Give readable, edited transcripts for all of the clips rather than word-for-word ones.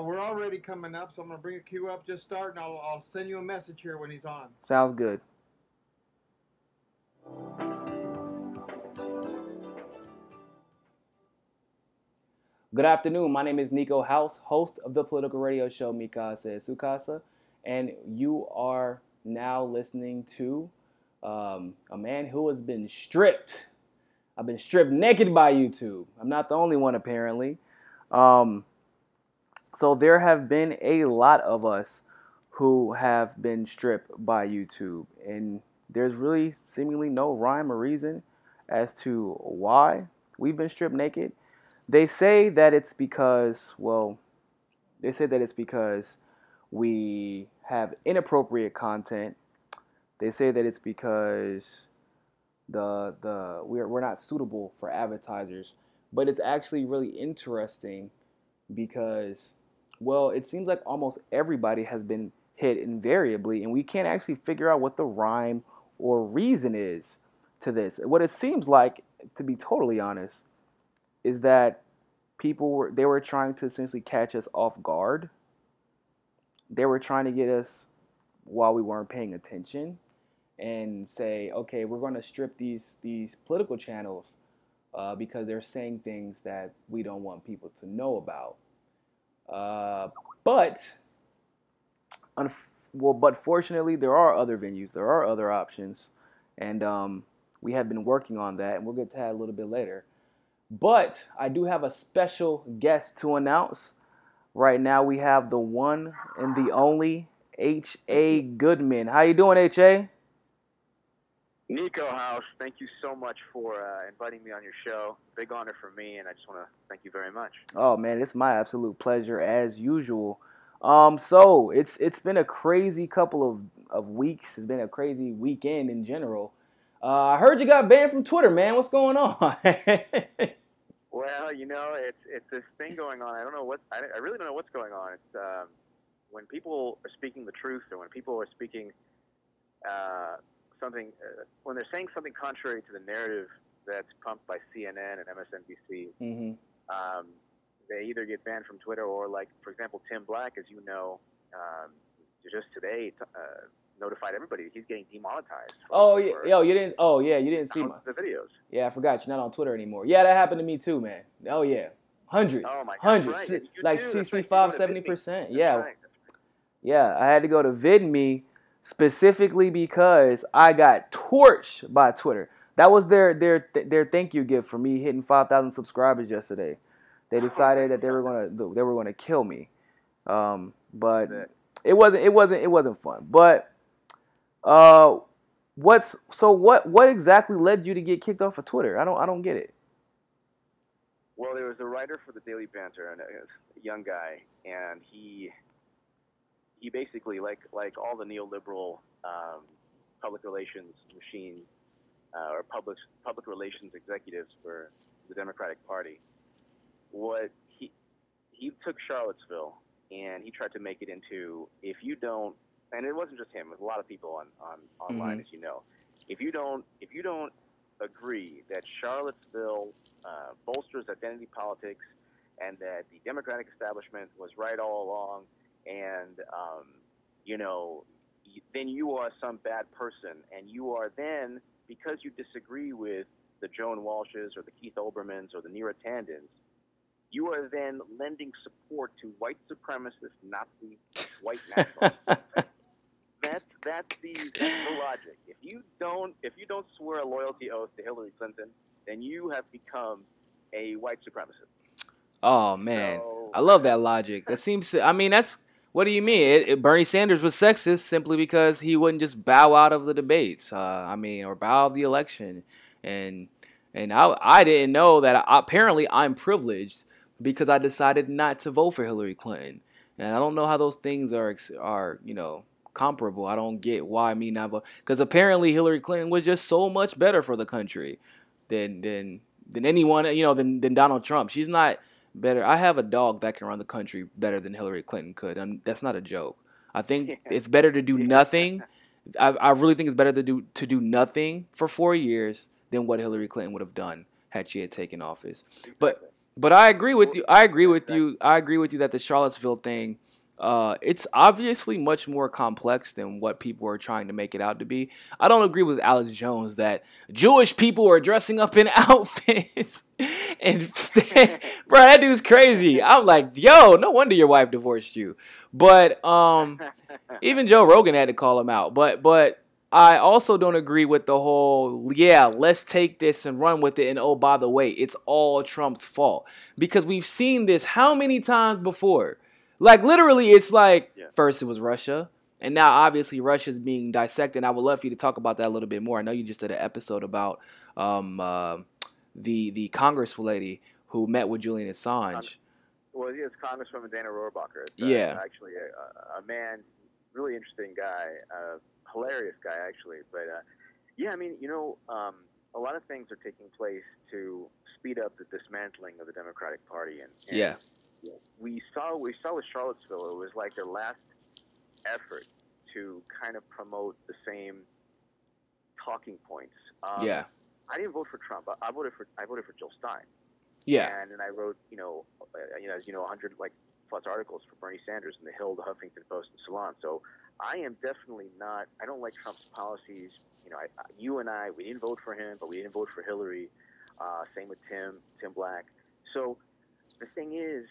We're already coming up, so I'm going to bring a queue up. Just start, and I'll send you a message here when he's on. Sounds good. Good afternoon. My name is Niko House, host of the political radio show Mi Casa, Casa, and you are now listening to a man who has been stripped. I've been stripped naked by YouTube. I'm not the only one, apparently. So there have been a lot of us who have been stripped by YouTube, and there's really seemingly no rhyme or reason as to why we've been stripped naked. They say that it's because, we have inappropriate content. They say that it's because we're not suitable for advertisers. But it's actually really interesting because, it seems like almost everybody has been hit invariably, and we can't actually figure out what the rhyme or reason is to this. What it seems like, to be totally honest, is that they were trying to essentially catch us off guard. They were trying to get us while we weren't paying attention and say, okay, we're going to strip these political channels because they're saying things that we don't want people to know about. But fortunately, there are other venues, there are other options, and we have been working on that, and we'll get to that a little bit later. But I do have a special guest to announce. Right now, we have the one and the only H.A. Goodman. How you doing, H.A.? Niko House, thank you so much for inviting me on your show. Big honor for me, and I just want to thank you very much. Oh man, it's my absolute pleasure as usual. So it's been a crazy couple of weeks. It's been a crazy weekend in general. I heard you got banned from Twitter, man. What's going on? Well, it's this thing going on. I really don't know what's going on. It's when people are speaking the truth, or when people are speaking when they're saying something contrary to the narrative that's pumped by CNN and MSNBC, they either get banned from Twitter or, like, for example, Tim Black, as you know, just today notified everybody he's getting demonetized. You didn't see the videos. Yeah, I forgot you're not on Twitter anymore. Yeah, that happened to me too, man. Oh yeah, hundreds. Oh my God, hundreds, right. like 65, 70%. Yeah, right. Yeah. I had to go to VidMe specifically because I got torched by Twitter. That was their thank you gift for me hitting 5,000 subscribers yesterday. They decided that they were gonna kill me, but it wasn't fun. But what exactly led you to get kicked off of Twitter? I don't get it. Well, there was a writer for the Daily Banter, and a young guy, and he basically, like all the neoliberal public relations machines or public relations executives for the Democratic Party, he took Charlottesville and he tried to make it into, if you don't, and it wasn't just him, it was a lot of people online, as you know. If you don't agree that Charlottesville bolsters identity politics and that the Democratic establishment was right all along, and then you are some bad person, and you are then, because you disagree with the Joan Walshes or the Keith Olbermanns or the Neera Tandons, you are then lending support to white supremacist Nazi white nationalists. That's the logic. If you don't swear a loyalty oath to Hillary Clinton, then you have become a white supremacist. Oh man, I love that logic. That seems. That's. What do you mean? Bernie Sanders was sexist simply because he wouldn't just bow out of the debates. Or bow out of the election, and I didn't know that. Apparently, I'm privileged because I decided not to vote for Hillary Clinton, and I don't know how those things are comparable. I don't get why me not vote, because apparently Hillary Clinton was just so much better for the country than anyone, than Donald Trump. She's not better. I have a dog that can run the country better than Hillary Clinton could. That's not a joke. I think it's better to do nothing. I really think it's better to do nothing for 4 years than what Hillary Clinton would have done had she had taken office. But But I agree with you. I agree with you. I agree with you that the Charlottesville thing, it's obviously much more complex than what people are trying to make it out to be. I don't agree with Alex Jones that Jewish people are dressing up in outfits and bro, that dude's crazy. I'm like, yo, no wonder your wife divorced you. But even Joe Rogan had to call him out. But I also don't agree with the whole, yeah, let's take this and run with it. And oh, by the way, it's all Trump's fault. Because we've seen this how many times before? Like, literally, it's like, first it was Russia. And now, obviously, Russia's being dissected. And I would love for you to talk about that a little bit more. I know you just did an episode about the Congress lady who met with Julian Assange. Well, yes, Congresswoman Dana Rohrabacher. Actually, a man, really interesting guy. Hilarious guy, actually. But yeah, I mean, a lot of things are taking place to speed up the dismantling of the Democratic Party, and we saw with Charlottesville, it was like their last effort to kind of promote the same talking points. I didn't vote for Trump. I voted for Jill Stein. Yeah, and then I wrote, as 100 plus articles for Bernie Sanders in the Hill, the Huffington Post, and Salon. So I am definitely not. I don't like Trump's policies. You and I, we didn't vote for him, but we didn't vote for Hillary. Same with Tim Black. So the thing is,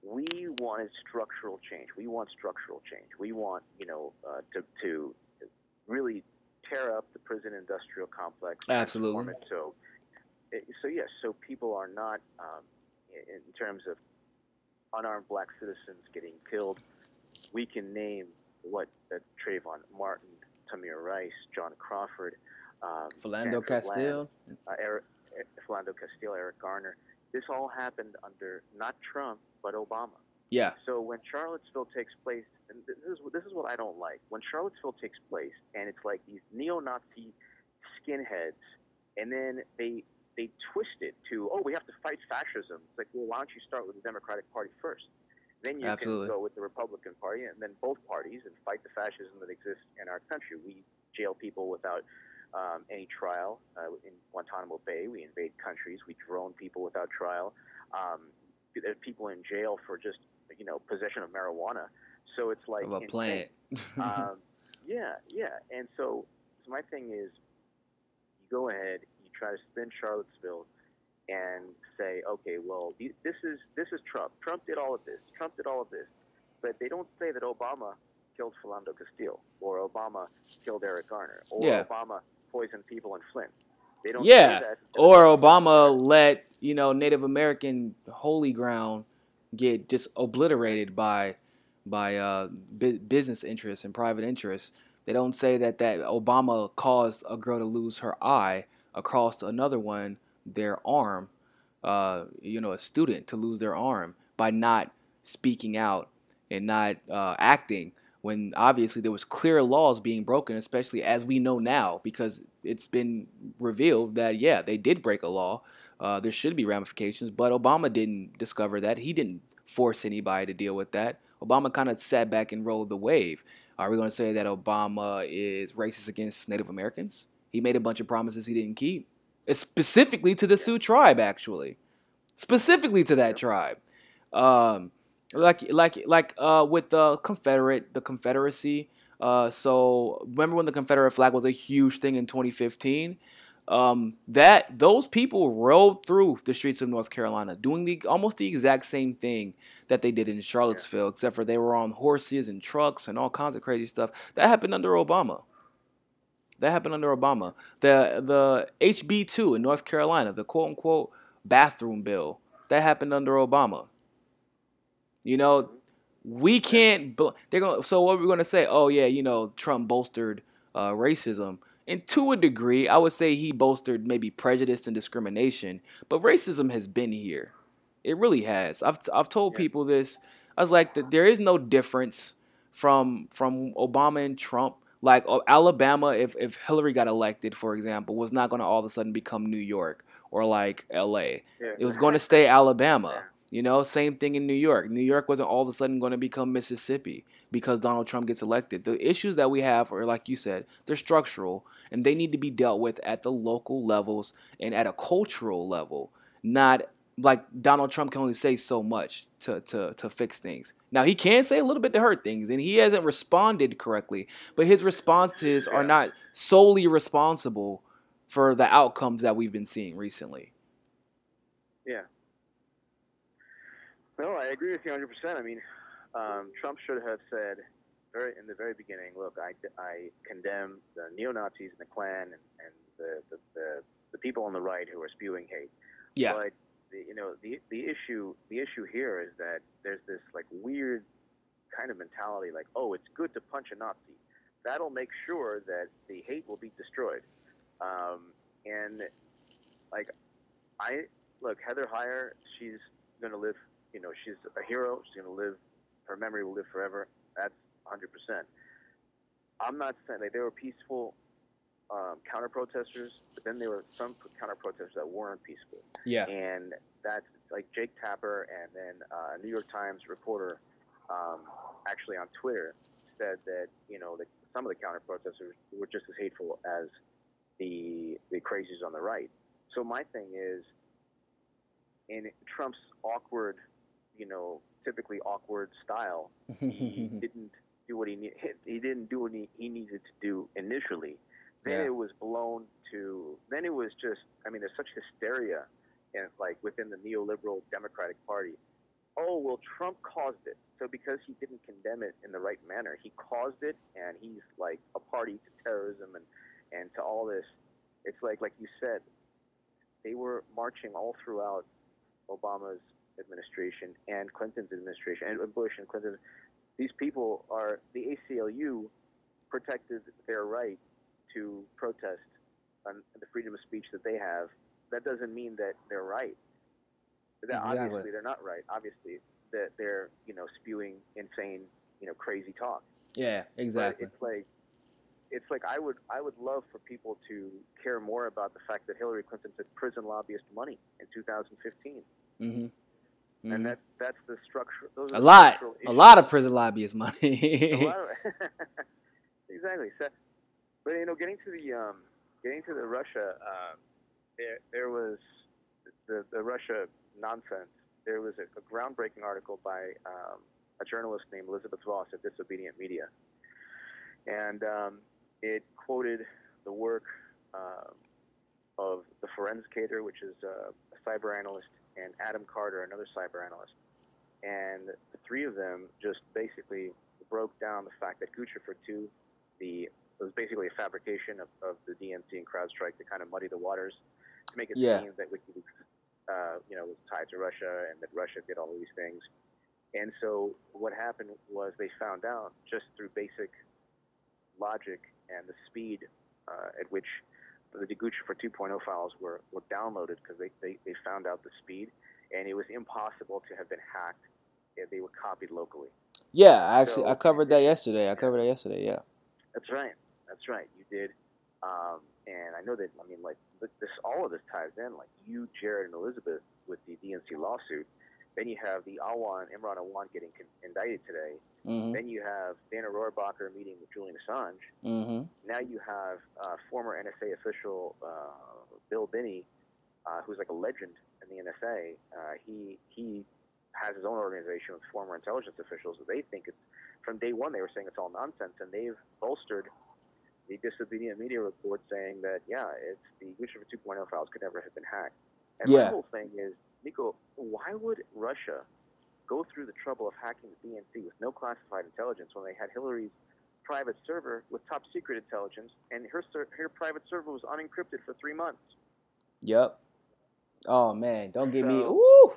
we wanted structural change. We want structural change. We want, to really tear up the prison industrial complex. Absolutely. Yes. So people are not, in terms of unarmed black citizens getting killed. We can name Trayvon Martin, Tamir Rice, John Crawford, Philando Castile, Philando Castile, Eric Garner. This all happened under not Trump but Obama. Yeah. So when Charlottesville takes place, and this is what I don't like. When Charlottesville takes place, and it's like these neo-Nazi skinheads, and then they twist it to, we have to fight fascism. It's like, well, why don't you start with the Democratic Party first? Then you can go with the Republican Party, and then both parties, and fight the fascism that exists in our country. We jail people without any trial in Guantanamo Bay. We invade countries. We drone people without trial. There's people in jail for just possession of marijuana. So it's like a plant. And so my thing is, you go ahead, you try to spin Charlottesville and say, okay, well, this is Trump. Trump did all of this. But they don't say that Obama killed Philando Castile, or Obama killed Eric Garner, or Obama poisoned people in Flint. They don't say that. Or Obama let Native American holy ground get just obliterated by business interests and private interests. They don't say that Obama caused a girl to lose her eye across another one, their arm, a student to lose their arm by not speaking out and not acting, when obviously there was clear laws being broken, especially as we know now, because it's been revealed that, they did break a law. There should be ramifications, but Obama didn't discover that. He didn't force anybody to deal with that. Obama kind of sat back and rode the wave. Are we going to say that Obama is racist against Native Americans? He made a bunch of promises he didn't keep. It's specifically to the Sioux tribe, actually. Specifically to that tribe. Like with the Confederacy. So remember when the Confederate flag was a huge thing in 2015? Those people rode through the streets of North Carolina doing almost the exact same thing that they did in Charlottesville, except for they were on horses and trucks and all kinds of crazy stuff. That happened under Obama. The HB2 in North Carolina, the quote unquote bathroom bill, that happened under Obama. We can't. So what we're gonna say? Trump bolstered racism. And to a degree, I would say he bolstered maybe prejudice and discrimination. But racism has been here. It really has. I've told people this. I was like, there is no difference from Obama and Trump. Like Alabama, if Hillary got elected, for example, was not going to all of a sudden become New York or like L.A. It was going to stay Alabama. Same thing in New York. New York wasn't all of a sudden going to become Mississippi because Donald Trump gets elected. The issues that we have are, like you said, they're structural, and they need to be dealt with at the local levels and at a cultural level, not like Donald Trump can only say so much to fix things. Now he can say a little bit to hurt things, and he hasn't responded correctly. But his responses are not solely responsible for the outcomes that we've been seeing recently. Yeah. No, I agree with you 100%. I mean, Trump should have said in the very beginning, look, I condemn the neo-Nazis and the Klan and the people on the right who are spewing hate. Yeah. But the issue here is that there's this like weird kind of mentality, like, oh, it's good to punch a Nazi. That'll make sure that the hate will be destroyed. And like, look, Heather Heyer, she's gonna live. She's a hero. She's gonna live. Her memory will live forever. That's 100%. I'm not saying they were peaceful counter protesters, but then there were some counter protesters that weren't peaceful. Yeah. And that's like Jake Tapper, and then a New York Times reporter actually on Twitter said that that some of the counter protesters were just as hateful as the crazies on the right. So my thing is, in Trump's awkward, typically awkward style, he didn't do what he needed to do initially. Then it was blown to. Then it was just. I mean, there's such hysteria, and like within the neoliberal Democratic Party. Oh well, Trump caused it. So because he didn't condemn it in the right manner, he caused it, and he's like a party to terrorism and to all this. It's like you said, they were marching all throughout Obama's administration and Clinton's administration, and Bush and Clinton. These people are the ACLU protected their right to protest on the freedom of speech that they have. That doesn't mean that they're right. Exactly. Obviously, they're not right. Obviously, that they're spewing insane, crazy talk. Yeah, exactly. But it's like I would love for people to care more about the fact that Hillary Clinton took prison lobbyist money in 2015. Mm-hmm. And that's the structure. Those are a lot of prison lobbyist money. Exactly. So, but getting to the Russia, there was the Russia nonsense. There was a groundbreaking article by a journalist named Elizabeth Ross at Disobedient Media, and it quoted the work of the Forensicator, which is a cyber analyst, and Adam Carter, another cyber analyst. And the three of them just basically broke down the fact that Guccifer 2, it was basically a fabrication of the DNC and CrowdStrike to kind of muddy the waters, to make it seem that WikiLeaks was tied to Russia and that Russia did all of these things. And so what happened was they found out just through basic logic and the speed at which the Guccifer 2.0 files were downloaded, because they found out the speed, and it was impossible to have been hacked if they were copied locally. Yeah, I covered that yesterday. Yeah. That's right. You did. And I know that, all of this ties in, like you, Jared, and Elizabeth with the DNC lawsuit. Then you have the Imran Awan getting indicted today. Mm-hmm. Then you have Dana Rohrabacher meeting with Julian Assange. Mm-hmm. Now you have former NSA official Bill Binney, who's like a legend in the NSA. He has his own organization with former intelligence officials. They think it's, from day one, they were saying it's all nonsense, and they've bolstered the Disobedient Media report saying that, it's the Guccifer 2.0 files could never have been hacked. And my whole thing is, Niko, why would Russia go through the trouble of hacking the DNC with no classified intelligence when they had Hillary's private server with top secret intelligence, and her private server was unencrypted for 3 months? Yep. Oh man, don't get me. Ooh,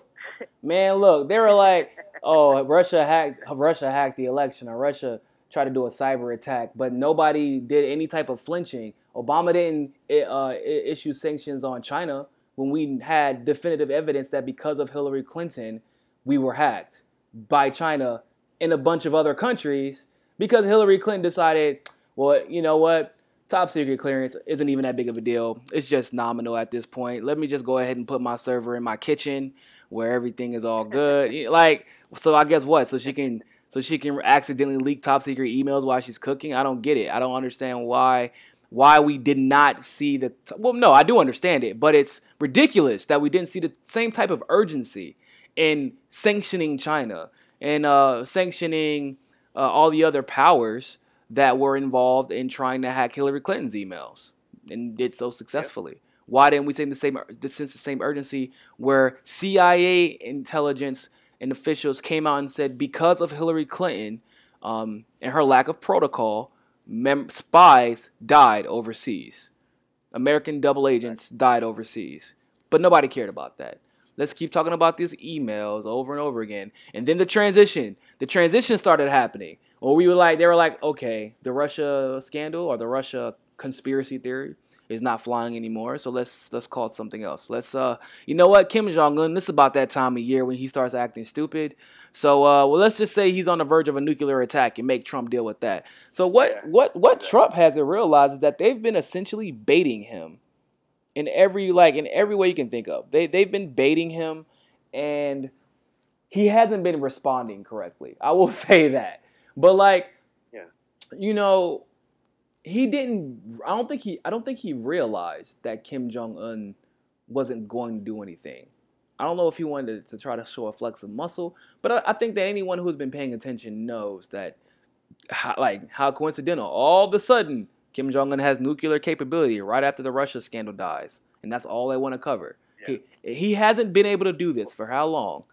man, look, they were like, oh, Russia hacked the election, or Russia tried to do a cyber attack, but nobody did any type of flinching. Obama didn't issue sanctions on China when we had definitive evidence that because of Hillary Clinton, we were hacked by China and a bunch of other countries, because Hillary Clinton decided, well, you know what? Top secret clearance isn't even that big of a deal. It's just nominal at this point. Let me just go ahead and put my server in my kitchen where everything is all good. So I guess what? So she can accidentally leak top secret emails while she's cooking? I don't get it. I don't understand why why we did not see the well, no, I do understand it, but it's ridiculous that we didn't see the same type of urgency in sanctioning China and sanctioning all the other powers that were involved in trying to hack Hillary Clinton's emails and did so successfully. Yep. Why didn't we see the same urgency where CIA intelligence and officials came out and said because of Hillary Clinton and her lack of protocol, spies died overseas. American double agents died overseas. But nobody cared about that. Let's keep talking about these emails over and over again. And then the transition started happening. Or they were like, okay, the Russia scandal or the Russia conspiracy theory is not flying anymore. So let's call it something else. You know what? Kim Jong-un, this is about that time of year when he starts acting stupid. So, let's just say he's on the verge of a nuclear attack and make Trump deal with that. So what Trump hasn't realized is that they've been essentially baiting him in every way you can think of. They've been baiting him, and he hasn't been responding correctly. I will say that. But he didn't. I don't think he realized that Kim Jong-un wasn't going to do anything. I don't know if he wanted to try to show a flex of muscle, but I think that anyone who's been paying attention knows that how coincidental. All of a sudden, Kim Jong-un has nuclear capability right after the Russia scandal dies, and that's all they want to cover. Yeah. He hasn't been able to do this for how long?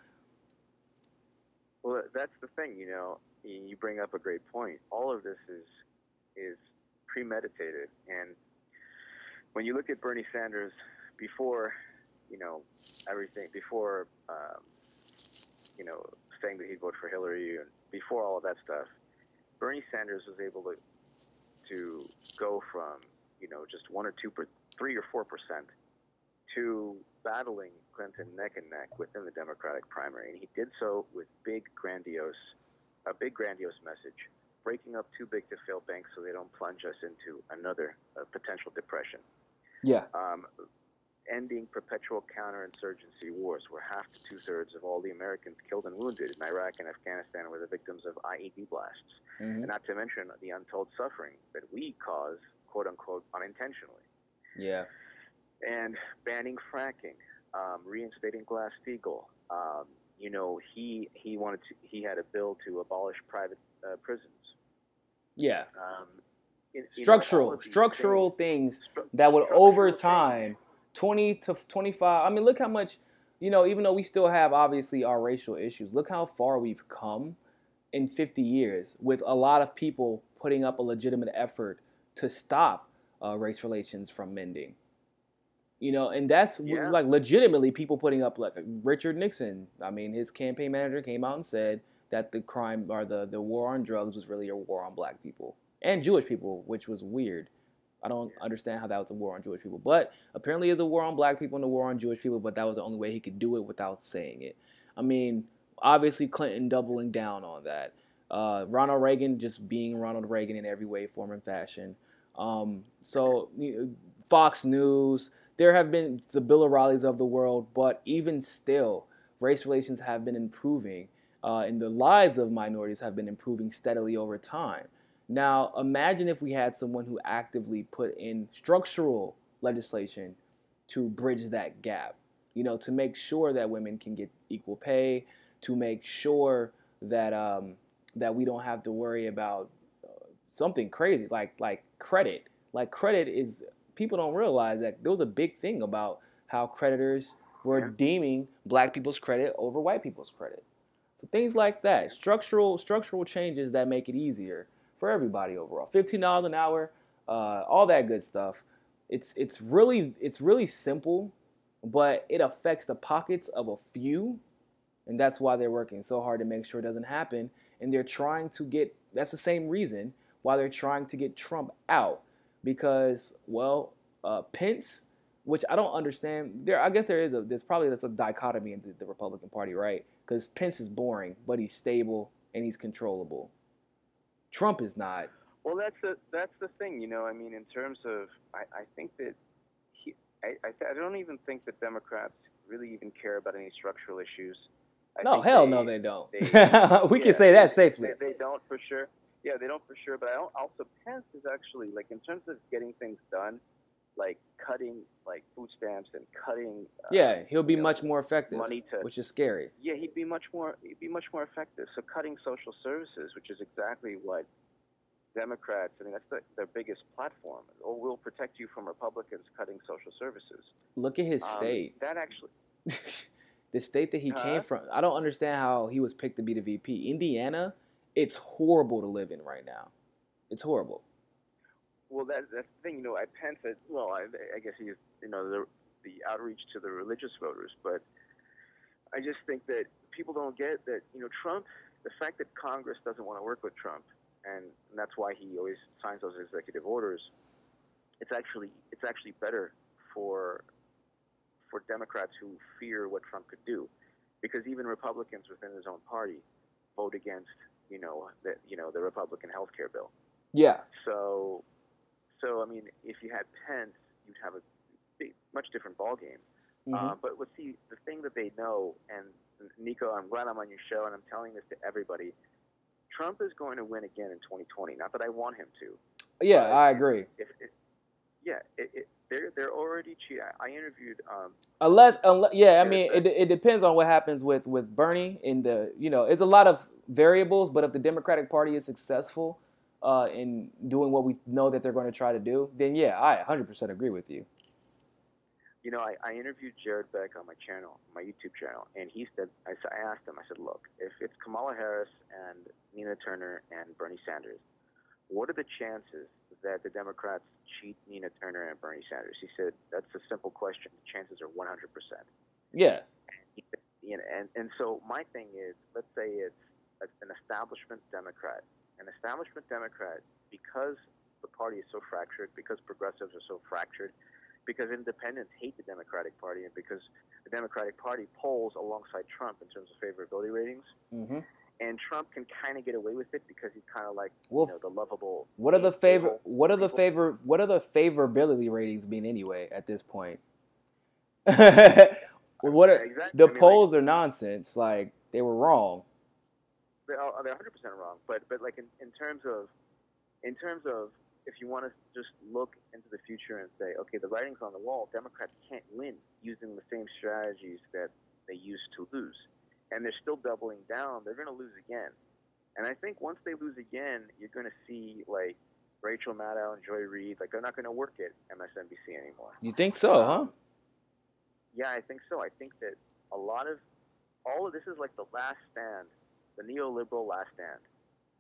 Well, that's the thing, you bring up a great point. All of this is premeditated, and when you look at Bernie Sanders before, everything, before, saying that he'd vote for Hillary, and before all of that stuff, Bernie Sanders was able to go from, just 1 or 2, 3 or 4% to battling Clinton neck and neck within the Democratic primary, and he did so with a big grandiose message, breaking up too big to fail banks so they don't plunge us into another potential depression. Yeah. Ending perpetual counterinsurgency wars, where half to 2/3 of all the Americans killed and wounded in Iraq and Afghanistan were the victims of IED blasts, and not to mention the untold suffering that we cause, quote unquote, unintentionally. Yeah. And banning fracking, reinstating Glass-Steagall. He had a bill to abolish private prisons. Yeah. Structural things that would over time, 20 to 25. I mean, look how much, even though we still have obviously our racial issues, look how far we've come in 50 years with a lot of people putting up a legitimate effort to stop race relations from mending. And that's legitimately people putting up, like Richard Nixon. I mean, his campaign manager came out and said that the crime or the war on drugs was really a war on black people and Jewish people, which was weird. I don't understand how that was a war on Jewish people, but apparently it's a war on black people and a war on Jewish people, but that was the only way he could do it without saying it. I mean, obviously Clinton doubling down on that. Ronald Reagan just being Ronald Reagan in every way, form, and fashion. Fox News, there have been the Bill O'Reillys of the world, but even still, race relations have been improving, and the lives of minorities have been improving steadily over time. Now, imagine if we had someone who actively put in structural legislation to bridge that gap, to make sure that women can get equal pay, to make sure that that we don't have to worry about something crazy like credit. Like credit is, people don't realize that there was a big thing about how creditors were deeming black people's credit over white people's credit. So things like that, structural changes that make it easier for everybody overall. $15 an hour, all that good stuff. It's really simple, but it affects the pockets of a few, and that's why they're working so hard to make sure it doesn't happen. And they're trying to get, that's the same reason why they're trying to get Trump out, because Pence, which I don't understand. I guess there's a dichotomy in the Republican Party, right? Because Pence is boring, but he's stable and he's controllable. Trump is not. Well, that's the thing, I mean, in terms of, I think that I don't even think that Democrats really even care about any structural issues. No, hell no, they don't. We can say that safely. They don't, for sure. Yeah, they don't for sure. But I don't, also Pence is actually like in terms of getting things done, like cutting like food stamps and cutting. Yeah, he'll be you know, much more effective, money to. which is scary. Yeah, he'd be much more effective. So cutting social services, which is exactly what Democrats, I mean, that's their biggest platform. Or we'll protect you from Republicans cutting social services. Look at his state. That actually. The state that he came from. I don't understand how he was picked to be the VP. Indiana, it's horrible to live in right now. It's horrible. Well, that's the thing. Pence said, well, I guess he's, the outreach to the religious voters, but I just think that people don't get that, Trump, the fact that Congress doesn't want to work with Trump, and that's why he always signs those executive orders, it's actually better for Democrats who fear what Trump could do, because even Republicans within his own party vote against, the Republican health care bill. Yeah. So I mean, if you had Pence, you'd have a much different ballgame. But let's see, the thing that they know, and Niko, I'm glad I'm on your show, and I'm telling this to everybody, Trump is going to win again in 2020. Not that I want him to. Yeah, I agree. They're already cheating. I interviewed. Unless, yeah, I mean, it depends on what happens with Bernie. It's a lot of variables, but if the Democratic Party is successful in doing what we know that they're going to try to do, then yeah, I 100% agree with you. I interviewed Jared Beck on my channel, my YouTube channel, and he said, I asked him, I said, look, if it's Kamala Harris and Nina Turner and Bernie Sanders, what are the chances that the Democrats cheat Nina Turner and Bernie Sanders? He said, that's a simple question. The chances are 100%. Yeah. And so my thing is, let's say it's an establishment Democrat. An establishment Democrat, because the party is so fractured, because progressives are so fractured, because independents hate the Democratic Party, and because the Democratic Party polls alongside Trump in terms of favorability ratings, and Trump can kind of get away with it because he's kind of like the lovable. What are the favorability ratings mean anyway at this point? The polls are nonsense. Like, they were wrong. They're 100% wrong. But like in terms of if you want to just look into the future and say, okay, the writing's on the wall, Democrats can't win using the same strategies that they used to lose. And they're still doubling down. They're going to lose again. And I think once they lose again, you're going to see, like, Rachel Maddow and Joy Reid, like, they're not going to work at MSNBC anymore. You think so, huh? Yeah, I think so. I think that all of this is like the last stand, the neoliberal last stand.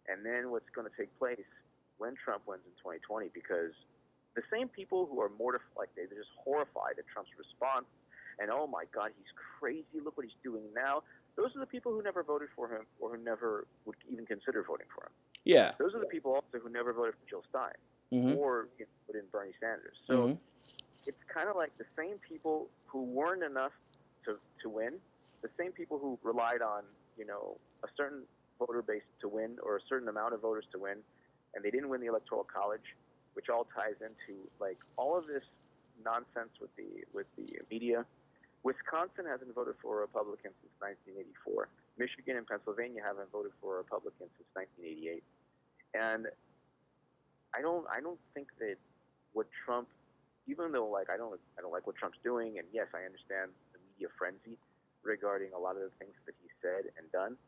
And then what's going to take place when Trump wins in 2020, because the same people who are mortified, like they're just horrified at Trump's response, and oh my God, he's crazy, look what he's doing now. Those are the people who never voted for him or who never would even consider voting for him. Yeah. Those are the people also who never voted for Jill Stein or put in Bernie Sanders. So it's kind of like the same people who weren't enough to win, the same people who relied on, a certain voter base to win or a certain amount of voters to win, and they didn't win the Electoral College, which all ties into like all of this nonsense with the media. Wisconsin hasn't voted for a Republican since 1984. Michigan and Pennsylvania haven't voted for a Republican since 1988. And I don't think that what Trump, even though like I don't like what Trump's doing, and yes, I understand the media frenzy regarding a lot of the things that he said and done,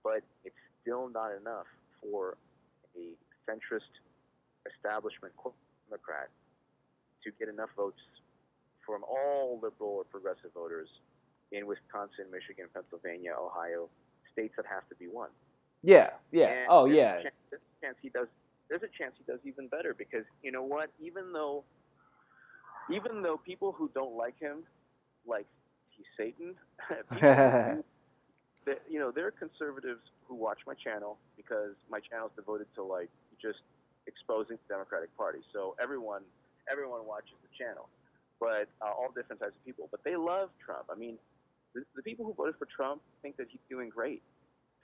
but it's still not enough for a centrist establishment Democrat to get enough votes from all liberal or progressive voters in Wisconsin, Michigan, Pennsylvania, Ohio, states that have to be won. Yeah. And there's a chance he does even better, because you know what? Even though people who don't like him, like he's Satan, there are conservatives who watch my channel because my channel is devoted to like just exposing the Democratic Party. So everyone watches the channel, but all different types of people. But they love Trump. I mean, the people who voted for Trump think that he's doing great.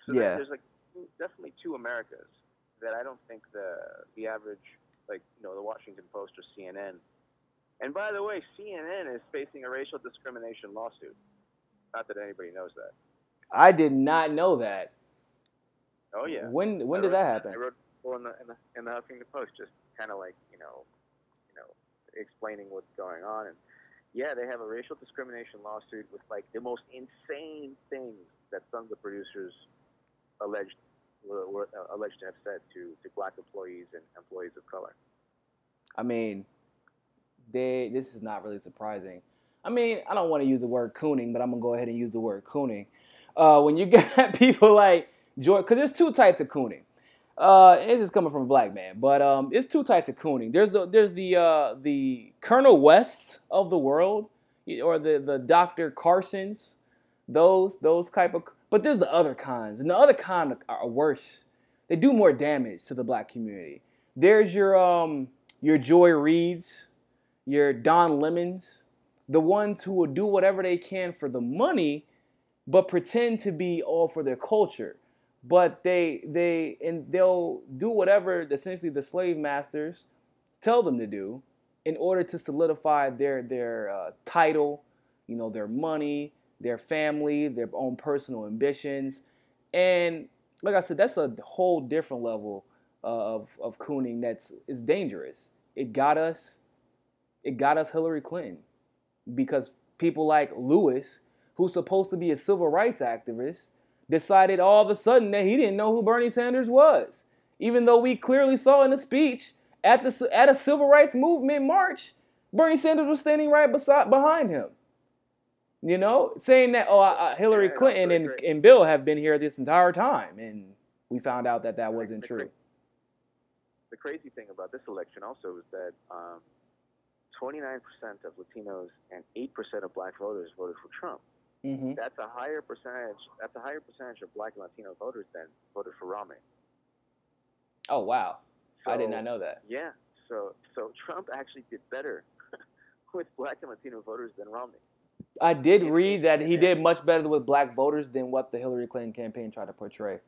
So there's like definitely two Americas that I don't think the average, like, the Washington Post or CNN. And by the way, CNN is facing a racial discrimination lawsuit. Not that anybody knows that. I did not know that. Oh yeah. When did that happen? article in the Huffington Post, just kind of like explaining what's going on. And yeah, they have a racial discrimination lawsuit with like the most insane things that some of the producers were alleged to have said to black employees and employees of color. I mean, this is not really surprising. I mean, I don't want to use the word cooning, but I'm going to go ahead and use the word cooning. When you get people like George, because there's two types of cooning. This is coming from a black man, but it's two types of cooning. There's the Colonel Wests of the world, or the Dr. Carsons, those type of. But there's the other kinds, and the other kind are worse. They do more damage to the black community. There's your Joy Reids, your Don Lemons, the ones who will do whatever they can for the money, but pretend to be all for their culture. But they'll do whatever essentially the slave masters tell them to do in order to solidify their title, their money, their family, their own personal ambitions. And like I said, that's a whole different level of cooning is dangerous. It got us Hillary Clinton, because people like Lewis, who's supposed to be a civil rights activist, decided all of a sudden that he didn't know who Bernie Sanders was, even though we clearly saw in a speech at a civil rights movement march, Bernie Sanders was standing right behind him. Saying that Hillary Clinton and Bill have been here this entire time, and we found out that wasn't true. The crazy thing about this election also is that 29% of Latinos and 8% of black voters voted for Trump. Mm-hmm. That's a higher percentage of black and Latino voters than voted for Romney. Oh wow. So, I did not know that. Yeah. So Trump actually did better with black and Latino voters than Romney. I did read that he did much better with black voters than what the Hillary Clinton campaign tried to portray.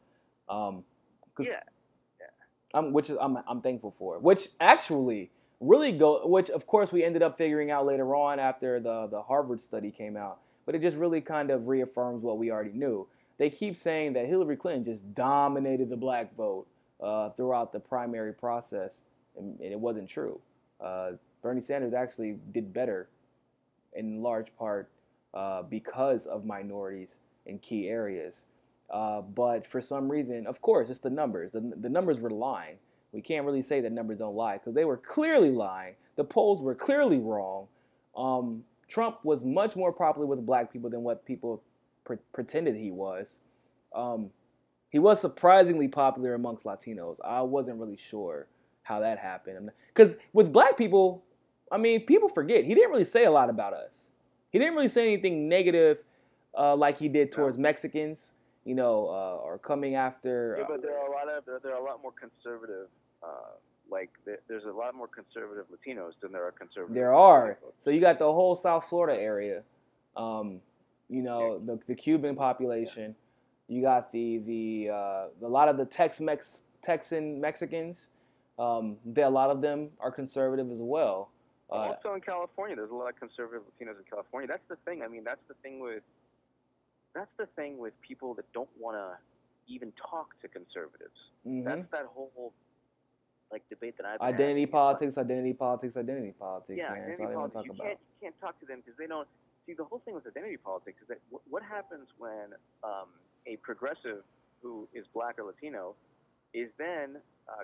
Which I'm thankful for. Which actually which of course we ended up figuring out later on after the Harvard study came out. But it just really kind of reaffirms what we already knew. They keep saying that Hillary Clinton just dominated the black vote throughout the primary process, and it wasn't true. Bernie Sanders actually did better in large part because of minorities in key areas. But for some reason, of course, it's the numbers. The numbers were lying. We can't really say that numbers don't lie, because they were clearly lying. The polls were clearly wrong. Trump was much more popular with black people than what people pretended he was. He was surprisingly popular amongst Latinos. I wasn't really sure how that happened. Because with black people, I mean, people forget. He didn't really say a lot about us. He didn't really say anything negative like he did towards Mexicans, or coming after. Yeah, but there are a lot more conservative. There's a lot more conservative Latinos than there are conservative. There are. So you got the whole South Florida area. The Cuban population. You got a lot of the Texan Mexicans. A lot of them are conservative as well. Also in California, there's a lot of conservative Latinos in California. That's the thing. I mean, that's the thing with people that don't want to even talk to conservatives. Mm-hmm. That's that whole debate that I've been identity politics. Yeah, man. Identity politics. You can't talk to them because they don't see. The whole thing with identity politics is that what happens when a progressive who is black or Latino is then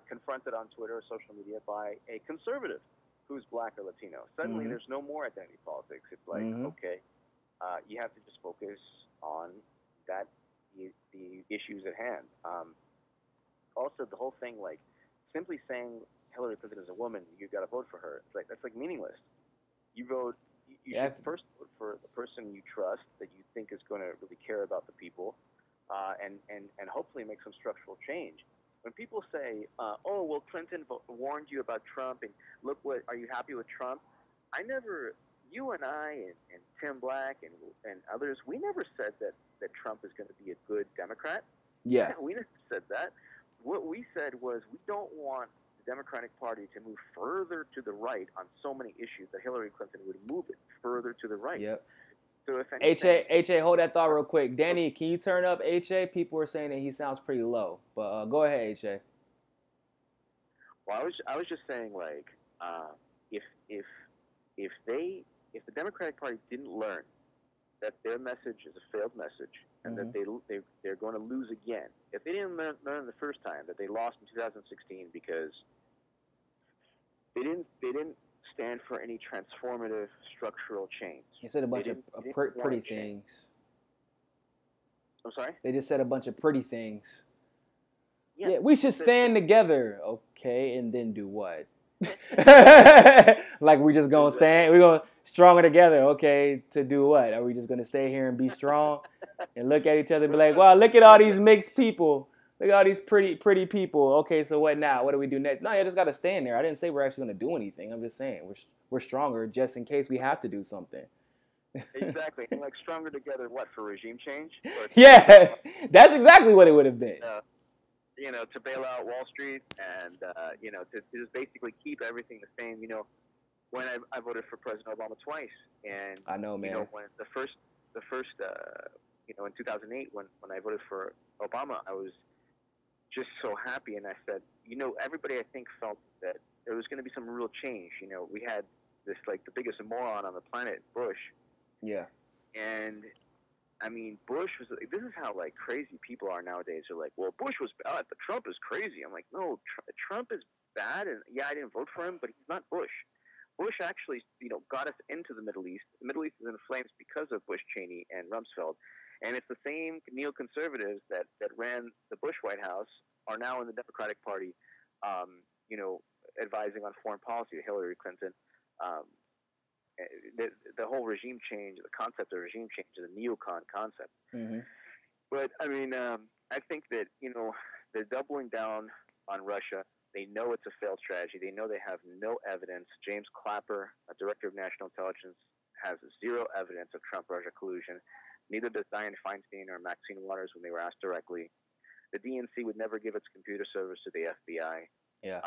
confronted on Twitter or social media by a conservative who's black or Latino. Suddenly, there's no more identity politics. It's like, okay, you have to just focus on the issues at hand. Also, the whole thing, simply saying Hillary Clinton is a woman, you've got to vote for her. That's meaningless. You should first vote for the person you trust, that you think is going to really care about the people, and hopefully make some structural change. When people say, "Oh, well, Clinton warned you about Trump, and look, are you happy with Trump?" You and I and Tim Black and others, we never said that Trump is going to be a good Democrat. Yeah, we never said that. What we said was we don't want the Democratic Party to move further to the right on so many issues that Hillary Clinton would move it further to the right. Yep. So if anything, HA, hold that thought real quick. Danny, can you turn up HA? People are saying that he sounds pretty low, but go ahead, HA. Well, I was just saying, like, if if if the Democratic Party didn't learn that their message is a failed message and that they're going to lose again, if they didn't learn the first time that they lost in 2016 because they didn't stand for any transformative structural change. You said a bunch of pretty things. I'm sorry? They just said a bunch of pretty things. Yeah, we should stand together. Okay, and then do what? Like we just gonna stand? We're gonna stronger together. Okay, to do what? Are we just gonna stay here and be strong and look at each other and be like, wow, look at all these mixed people. Look at all these pretty people. Okay, so what now? What do we do next? No, you just gotta stand there. I didn't say we're actually gonna do anything. I'm just saying we're stronger just in case we have to do something. Exactly. And like stronger together, what, for regime change? Yeah, that's exactly what it would have been. You know, to bail out Wall Street and, you know, to just basically keep everything the same. You know, when I voted for President Obama twice, and I know, man. You know, when the first, you know, in 2008, when I voted for Obama, I was just so happy, and I said, you know, everybody I think felt that there was going to be some real change. You know, we had this like the biggest moron on the planet, Bush. Yeah. And I mean, Bush was. This is how like crazy people are nowadays. They're like, well, Bush was bad, but Trump is crazy. I'm like, no, Trump is bad, and yeah, I didn't vote for him, but he's not Bush. Bush actually, you know, got us into the Middle East. The Middle East is in flames because of Bush, Cheney, and Rumsfeld, and it's the same neoconservatives that ran the Bush White House are now in the Democratic Party, you know, advising on foreign policy to Hillary Clinton. The whole regime change, the concept of regime change is a neocon concept. Mm-hmm. But, I mean, I think that, you know, they're doubling down on Russia. They know it's a failed strategy. They know they have no evidence. James Clapper, a director of national intelligence, has zero evidence of Trump-Russia collusion. Neither does Dianne Feinstein or Maxine Waters when they were asked directly. The DNC would never give its computer service to the FBI. Yeah.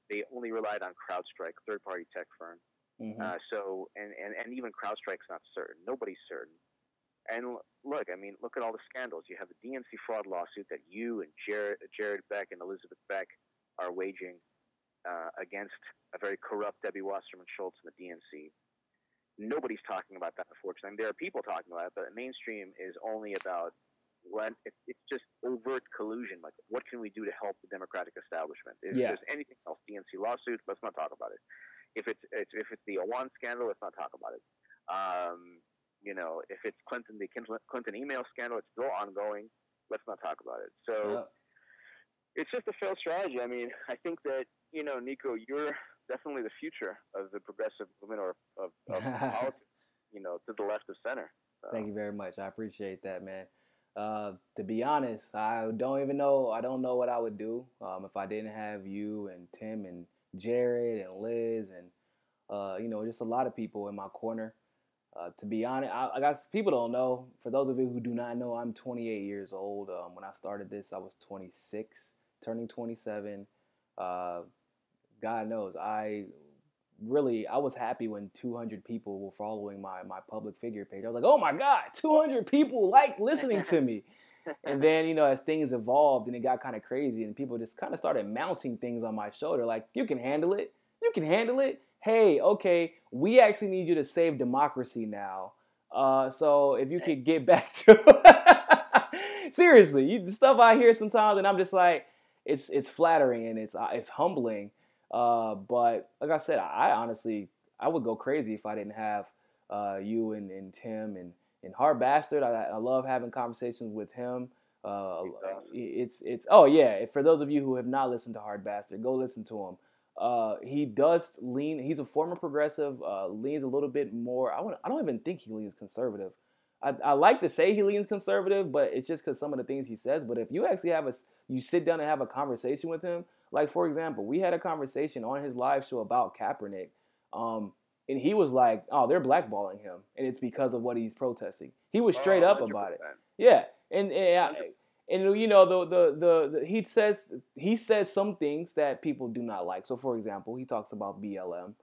They only relied on CrowdStrike, third-party tech firm. Mm-hmm. So even CrowdStrike's not certain. Nobody's certain. And look, I mean, look at all the scandals. You have the DNC fraud lawsuit that you and Jared Beck and Elizabeth Beck are waging against a very corrupt Debbie Wasserman Schultz in the DNC. Nobody's talking about that, unfortunately. I mean, there are people talking about it, but the mainstream is only about it's just overt collusion. Like, what can we do to help the Democratic establishment? If there's anything else, DNC lawsuit, let's not talk about it. If it's the Awan scandal, let's not talk about it. You know, if it's the Clinton email scandal, it's still ongoing. Let's not talk about it. So it's just a failed strategy. I mean, I think that, you know, Niko, you're definitely the future of the progressive movement or of politics, you know, to the left of center. So. Thank you very much. I appreciate that, man. To be honest, I don't know what I would do if I didn't have you and Tim and Jared and Liz and you know, just a lot of people in my corner. To be honest, I guess people don't know. For those of you who do not know, I'm 28 years old. When I started this, I was 26, turning 27. God knows, I was happy when 200 people were following my public figure page. I was like, oh my God, 200 people listening to me. And then, you know, as things evolved and it got kind of crazy and people just kind of started mounting things on my shoulder, like, you can handle it. You can handle it. Hey, okay, we actually need you to save democracy now. So if you could get back to seriously, the stuff I hear sometimes, and I'm just like, it's flattering and it's humbling. But like I said, I honestly would go crazy if I didn't have you and Tim and Hard Bastard. I love having conversations with him. It's oh yeah. For those of you who have not listened to Hard Bastard, go listen to him. He does lean. He's a former progressive. Leans a little bit more. I don't even think he leans conservative. I like to say he leans conservative, but it's just because some of the things he says. But if you actually you sit down and have a conversation with him, like for example, we had a conversation on his live show about Kaepernick, and he was like, "Oh, they're blackballing him, and it's because of what he's protesting." He was straight up about it. Yeah, and you know the he says some things that people do not like. So for example, he talks about BLM,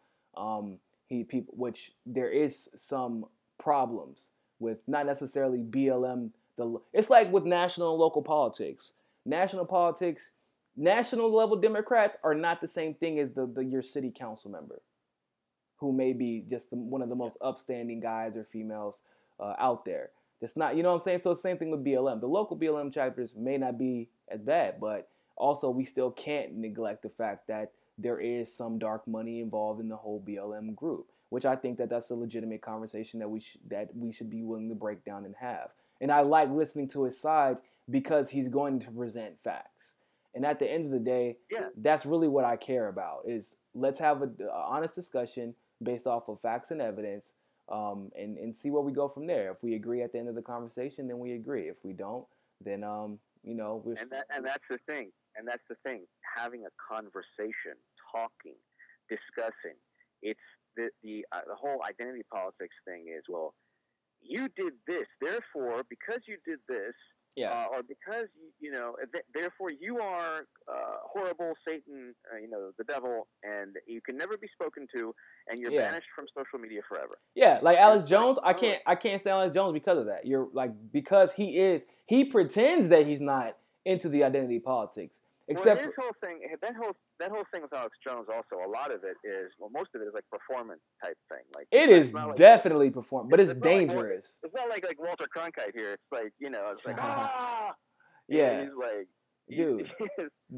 which there is some problems with, not necessarily BLM. It's like with national and local politics. National politics, national level Democrats are not the same thing as your city council member, who may be just one of the most upstanding guys or females out there. That's not, you know what I'm saying? So the same thing with BLM. The local BLM chapters may not be as bad, but also we still can't neglect the fact that there is some dark money involved in the whole BLM group, which I think that that's a legitimate conversation that we should be willing to break down and have. And I like listening to his side because he's going to present facts. And at the end of the day, that's really what I care about is let's have an honest discussion based off of facts and evidence, and see where we go from there. If we agree at the end of the conversation, then we agree. If we don't, then we're and that's the thing. And that's the thing. Having a conversation, talking, discussing. It's the whole identity politics thing is, well, you did this, therefore, because you did this, or because therefore you are horrible, Satan, the devil, and you can never be spoken to, and you're banished from social media forever. Yeah, like Alex Jones, I can't stand Alex Jones because of that. You're like, because he pretends that he's not into the identity politics. Except his whole thing, that whole thing with Alex Jones, also a lot of it is, most of it is like performance type thing. Like it is definitely performance, but it's dangerous. It's not like Walter Cronkite here. It's like it's like yeah. He's like,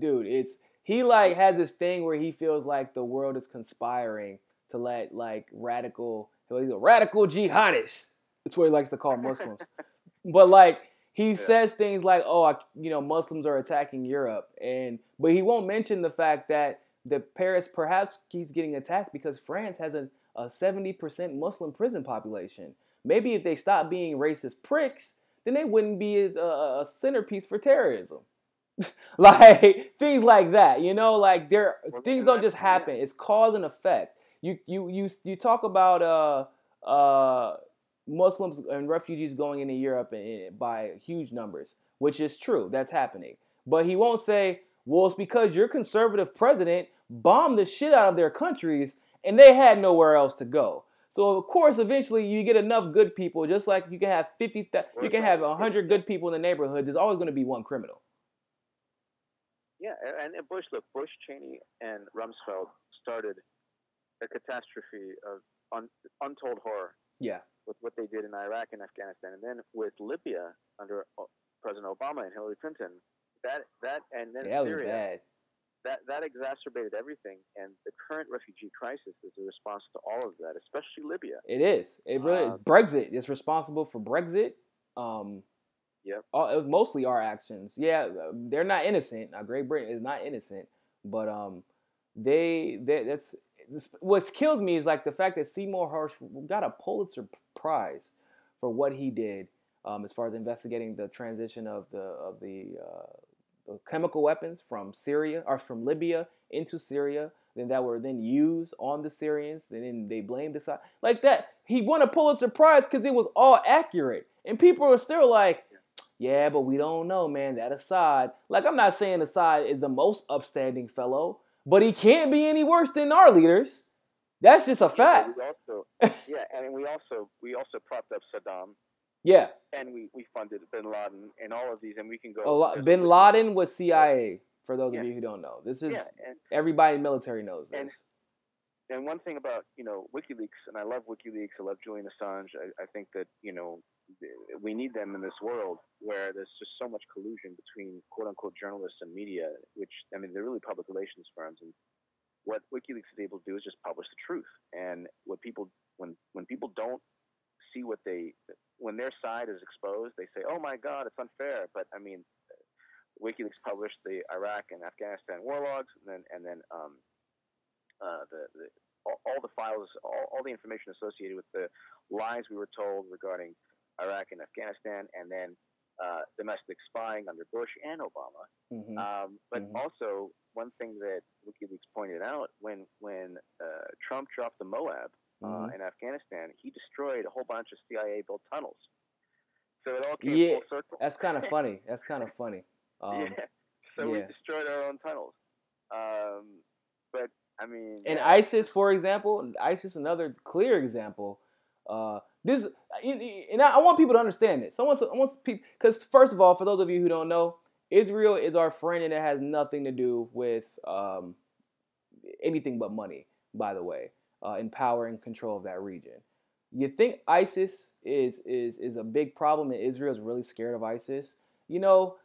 dude, he like has this thing where he feels like the world is conspiring to let like he's a radical jihadist. That's what he likes to call Muslims, but like. He says things like, Muslims are attacking Europe, but he won't mention the fact that Paris perhaps keeps getting attacked because France has a 70% Muslim prison population. Maybe if they stopped being racist pricks, then they wouldn't be a centerpiece for terrorism. Like things like that, like things don't just happen. It's cause and effect. You talk about Muslims and refugees going into Europe by huge numbers, which is true. That's happening. But he won't say, well, it's because your conservative president bombed the shit out of their countries and they had nowhere else to go. So, of course, eventually you get enough good people, just like you can have 100 good people in the neighborhood. There's always going to be one criminal. Yeah, and Bush, Cheney, and Rumsfeld started a catastrophe of untold horror. Yeah. With what they did in Iraq and Afghanistan, and then with Libya under President Obama and Hillary Clinton, and then Syria, that exacerbated everything. And the current refugee crisis is a response to all of that, especially Libya. It is. It really Brexit is responsible for Brexit. Yep. It was mostly our actions. Yeah, they're not innocent. Now, Great Britain is not innocent, but that's. What kills me is like the fact that Seymour Hersh got a Pulitzer Prize for what he did as far as investigating the transition of the chemical weapons from Syria or from Libya into Syria, then that were then used on the Syrians. Then they blamed Assad like that. He won a Pulitzer Prize because it was all accurate, and people are still like, yeah, but we don't know, man. That Assad, like I'm not saying Assad is the most upstanding fellow. But he can't be any worse than our leaders. That's just a fact. And we also propped up Saddam. Yeah. And we funded Bin Laden and all of these, and we can go. Bin Laden was CIA, for those of you who don't know. This is everybody in the military knows this. And one thing about WikiLeaks, and I love WikiLeaks. I love Julian Assange. I think that we need them in this world where there's just so much collusion between quote-unquote journalists and media, which, I mean, they're really public relations firms. And what WikiLeaks is able to do is just publish the truth. And when people don't see when their side is exposed, they say, oh my God, it's unfair. But I mean, WikiLeaks published the Iraq and Afghanistan war logs, and then all the files, all the information associated with the lies we were told regarding Iraq and Afghanistan, and then domestic spying under Bush and Obama. But also, one thing that WikiLeaks pointed out, when Trump dropped the Moab in Afghanistan, he destroyed a whole bunch of CIA-built tunnels. So it all came full circle. That's kind of funny. We destroyed our own tunnels. But I mean, and ISIS, for example, another clear example. And I want people to understand this. I want people, because first of all, for those of you who don't know, Israel is our friend, and it has nothing to do with anything but money. By the way, in power and control of that region. You think ISIS is a big problem, and Israel is really scared of ISIS? You know,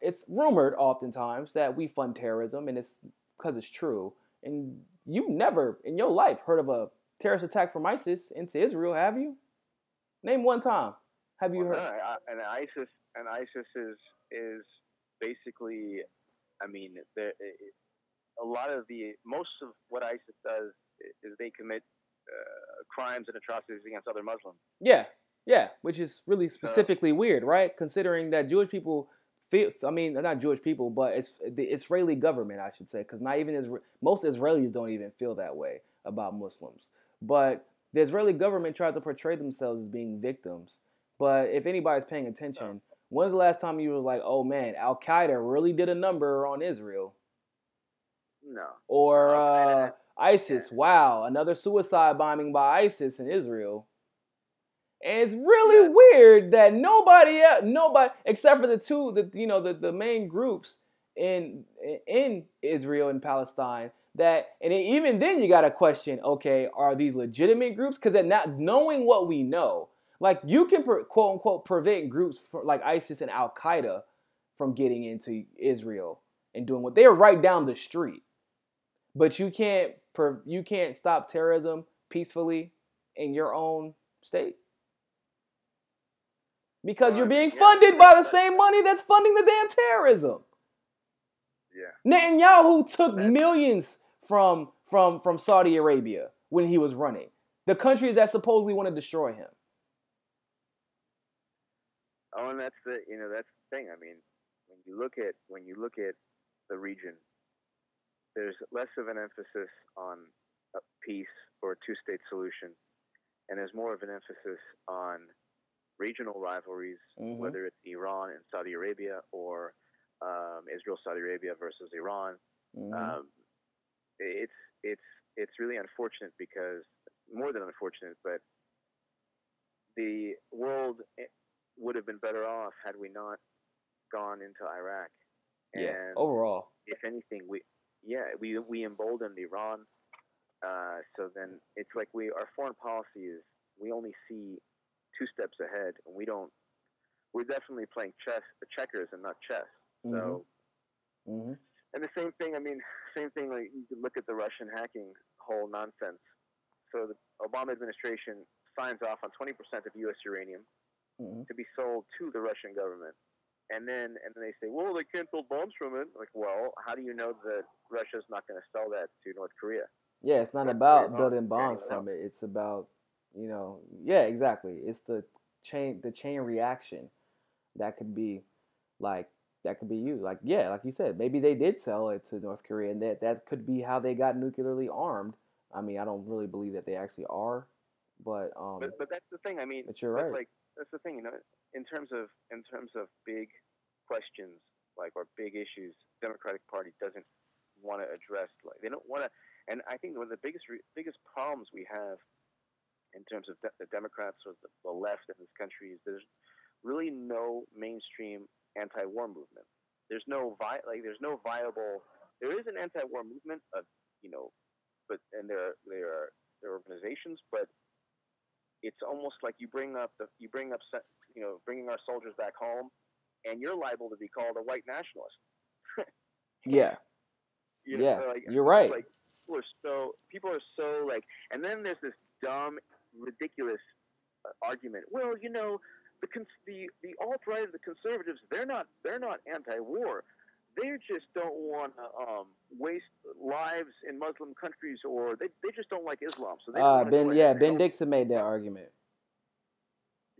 it's rumored oftentimes that we fund terrorism, and it's because it's true. And you've never in your life heard of a terrorist attack from ISIS into Israel, have you? Name one time. Have you heard? And ISIS is basically, I mean, most of what ISIS does is they commit crimes and atrocities against other Muslims. Yeah, which is really specifically weird, right? Considering that Jewish people feel, I mean, not Jewish people, but it's the Israeli government, I should say, because not even most Israelis don't even feel that way about Muslims. But the Israeli government tries to portray themselves as being victims. But if anybody's paying attention, when's the last time you were like, oh man, Al Qaeda really did a number on Israel? No. Or ISIS, wow, another suicide bombing by ISIS in Israel. And it's really weird that nobody except for the main groups in Israel and Palestine, even then you got to question, okay, are these legitimate groups? Because not knowing what we know, like you can quote unquote prevent groups like ISIS and Al Qaeda from getting into Israel and doing what they are right down the street. But you can't stop terrorism peacefully in your own state because you're being funded by the same money that's funding the damn terrorism. Yeah. Netanyahu took millions from Saudi Arabia when he was running, the country that supposedly want to destroy him. Oh, and that's the thing. I mean, when you look at the region, there's less of an emphasis on peace or a two-state solution, and there's more of an emphasis on regional rivalries, whether it's Iran and Saudi Arabia or Israel, Saudi Arabia versus Iran. It's really unfortunate because, more than unfortunate, but the world would have been better off had we not gone into Iraq. And overall, if anything, we emboldened Iran. So then it's like our foreign policy is, we only see 2 steps ahead, and we're definitely playing checkers and not chess. So, and the same thing, like you can look at the Russian hacking whole nonsense. So the Obama administration signs off on 20% of U.S. uranium to be sold to the Russian government. And then they say, well, they can't build bombs from it. Like, well, how do you know that Russia's not going to sell that to North Korea? Yeah, it's not about building bombs from it. It's about, exactly. It's the chain reaction that could be used. Like you said, maybe they did sell it to North Korea, and that could be how they got nuclearly armed. I mean, I don't really believe that they actually are, but that's the thing. I mean, but you're right. Like, that's the thing, in terms of big questions, or big issues, Democratic Party doesn't want to address. Like, they don't want to. And I think one of the biggest problems we have in terms of the Democrats or the left in this country is there's really no mainstream anti-war movement. There's no viable. There is an anti-war movement of but there are organizations, but it's almost like you bring up bringing our soldiers back home, and you're liable to be called a white nationalist. Yeah. You're right. Like, people are so like, and then there's this dumb, ridiculous argument. Well, the alt-right, the conservatives, they're not anti-war. They just don't want to waste lives in Muslim countries, or they just don't like Islam. So Ben Dixon made that argument.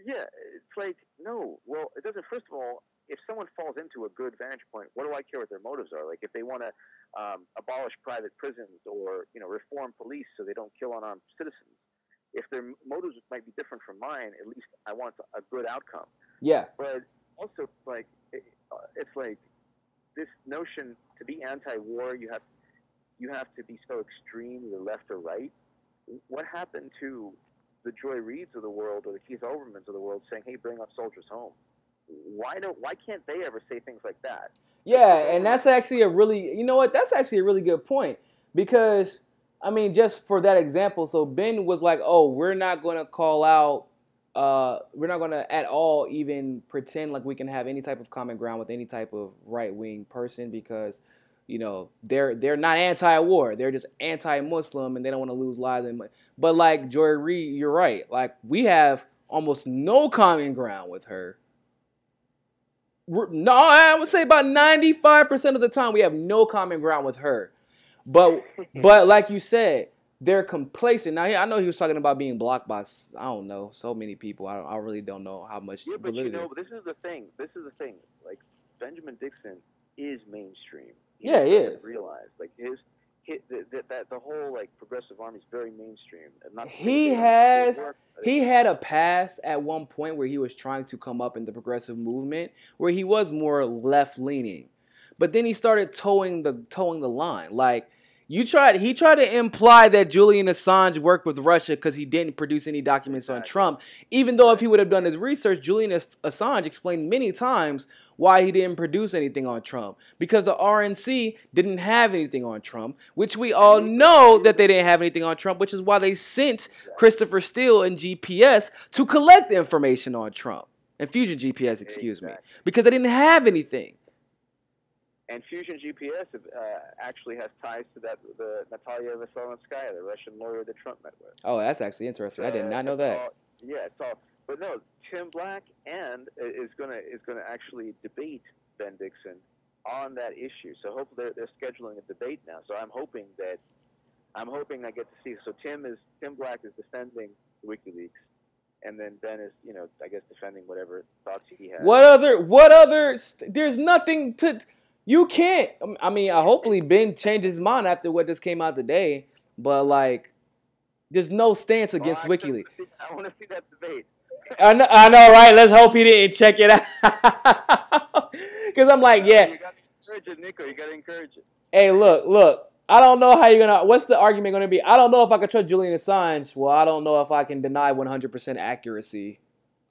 Yeah, it's like, no. Well, it doesn't. First of all, if someone falls into a good vantage point, what do I care what their motives are? Like, if they want to abolish private prisons or reform police so they don't kill unarmed citizens, if their motives might be different from mine, at least I want a good outcome. Yeah. But also, it's like this notion to be anti-war, you have to be so extreme, either left or right. What happened to the Joy Reids of the world or the Keith Olbermanns of the world saying, "Hey, bring our soldiers home"? Why can't they ever say things like that? Yeah, and that's actually a really, you know what? That's actually a really good point because, I mean, just for that example, so Ben was like, "Oh, we're not going to call out, we're not going to at all even pretend like we can have any type of common ground with any type of right wing person because, you know, they're not anti-war, they're just anti-Muslim and they don't want to lose lives." But like Joy Reid, you're right. Like we have almost no common ground with her. No, I would say about 95% of the time we have no common ground with her. But like you said, they're complacent. Now, I know he was talking about being blocked by, I don't know, so many people. I really don't know how much. Yeah, but you know, this is the thing. Like, Benjamin Dixon is mainstream. He is. Realize, like, the whole, like, progressive army is very mainstream. He had a past at one point where he was trying to come up in the progressive movement, where he was more left leaning, but then he started towing the line. Like he tried to imply that Julian Assange worked with Russia because he didn't produce any documents on Trump, even though if he would have done his research, Julian Assange explained many times why he didn't produce anything on Trump, because the RNC didn't have anything on Trump, which we all know that they didn't have anything on Trump, which is why they sent Christopher Steele and GPS to collect information on Trump. And Fusion GPS, excuse me, because they didn't have anything. And Fusion GPS actually has ties to the Natalia Veselnitskaya, the Russian lawyer that Trump met with. Oh, that's actually interesting. I did not know that. It's all. But no, Tim Black is gonna actually debate Ben Dixon on that issue. So hopefully they're scheduling a debate now. So I'm hoping I get to see. So Tim Black is defending WikiLeaks, and then Ben is, you know, I guess defending whatever thoughts he has. What other? There's nothing to. You can't. I mean, hopefully Ben changed his mind after what just came out today. But like, there's no stance against WikiLeaks. I want to see that debate. I know, right? Let's hope he didn't check it out. Because I'm like, yeah. You got to encourage it, Niko. You got to encourage it. Hey, look. I don't know how you're gonna. What's the argument gonna be? I don't know if I can trust Julian Assange. Well, I don't know if I can deny 100% accuracy.